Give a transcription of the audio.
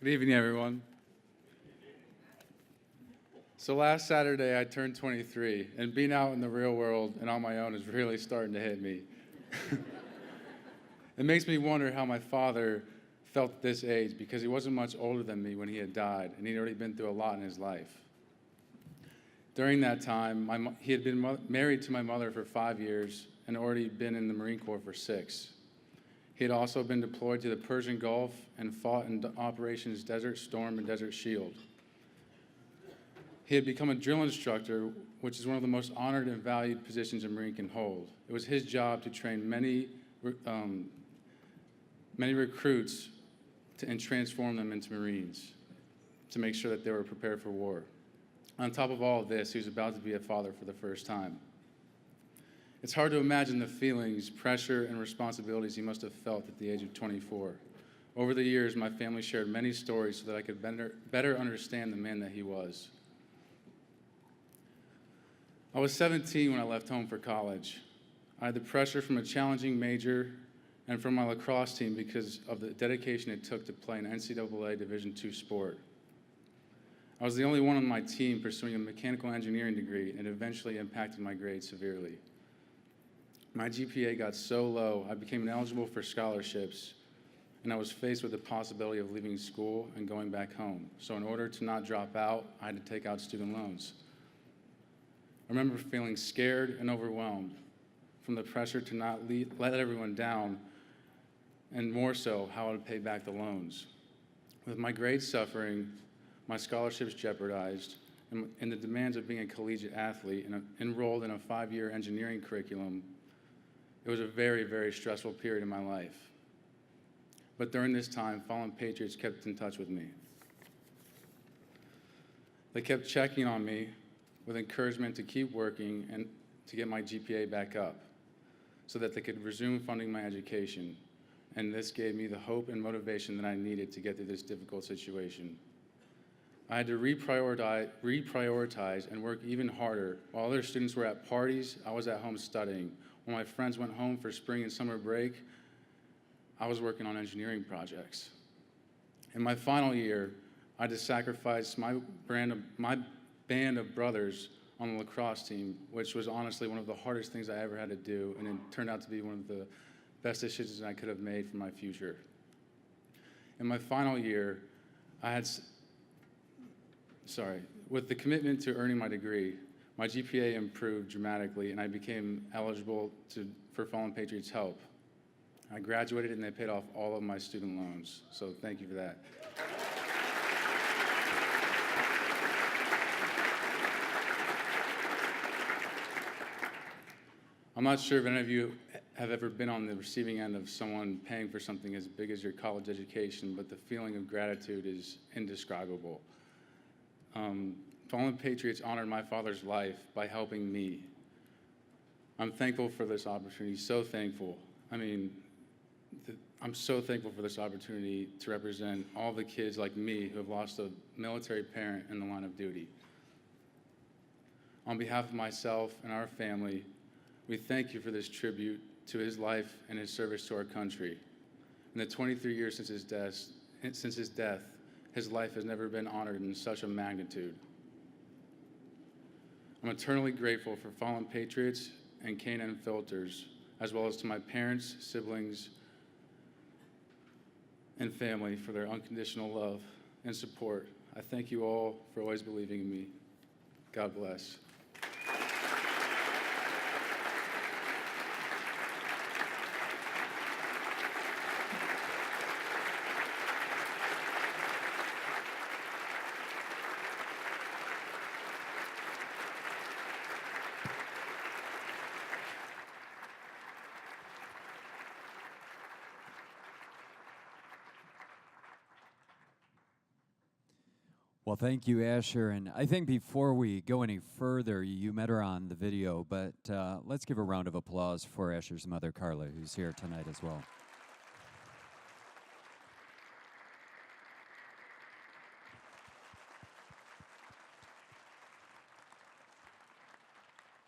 Good evening, everyone. So last Saturday, I turned 23, and being out in the real world and on my own is really starting to hit me. It makes me wonder how my father felt at this age, because he wasn't much older than me when he had died, and he'd already been through a lot in his life. During that time, he had been married to my mother for 5 years and already been in the Marine Corps for 6. He had also been deployed to the Persian Gulf and fought in operations Desert Storm and Desert Shield. He had become a drill instructor, which is one of the most honored and valued positions a Marine can hold. It was his job to train many recruits and transform them into Marines to make sure that they were prepared for war. On top of all of this, he was about to be a father for the first time. It's hard to imagine the feelings, pressure, and responsibilities he must have felt at the age of 24. Over the years, my family shared many stories so that I could better understand the man that he was. I was 17 when I left home for college. I had the pressure from a challenging major and from my lacrosse team because of the dedication it took to play an NCAA Division II sport. I was the only one on my team pursuing a mechanical engineering degree, and it eventually impacted my grades severely. My GPA got so low, I became ineligible for scholarships, and I was faced with the possibility of leaving school and going back home. So in order to not drop out, I had to take out student loans. I remember feeling scared and overwhelmed from the pressure to not let everyone down, and more so, how I would pay back the loans. With my grades suffering, my scholarships jeopardized, and the demands of being a collegiate athlete and enrolled in a 5-year engineering curriculum, it was a very, very stressful period in my life. But during this time, Fallen Patriots kept in touch with me. They kept checking on me with encouragement to keep working and to get my GPA back up so that they could resume funding my education. And this gave me the hope and motivation that I needed to get through this difficult situation. I had to reprioritize and work even harder. While other students were at parties, I was at home studying. When my friends went home for spring and summer break, I was working on engineering projects. In my final year, I had to sacrifice my band of brothers on the lacrosse team, which was honestly one of the hardest things I ever had to do, and it turned out to be one of the best decisions I could have made for my future. In my final year, with the commitment to earning my degree, my GPA improved dramatically, and I became eligible for Fallen Patriots help. I graduated, and they paid off all of my student loans, so thank you for that. I'm not sure if any of you have ever been on the receiving end of someone paying for something as big as your college education, but the feeling of gratitude is indescribable. Fallen Patriots honored my father's life by helping me. I'm thankful for this opportunity, so thankful. I'm so thankful for this opportunity to represent all the kids like me who have lost a military parent in the line of duty. On behalf of myself and our family, we thank you for this tribute to his life and his service to our country. In the 23 years since his death, his life has never been honored in such a magnitude. I'm eternally grateful for Fallen Patriots and K&N Filters, as well as to my parents, siblings, and family for their unconditional love and support. I thank you all for always believing in me. God bless. Well, thank you, Asher. And I think before we go any further, you met her on the video, but let's give a round of applause for Asher's mother, Carla, who's here tonight as well.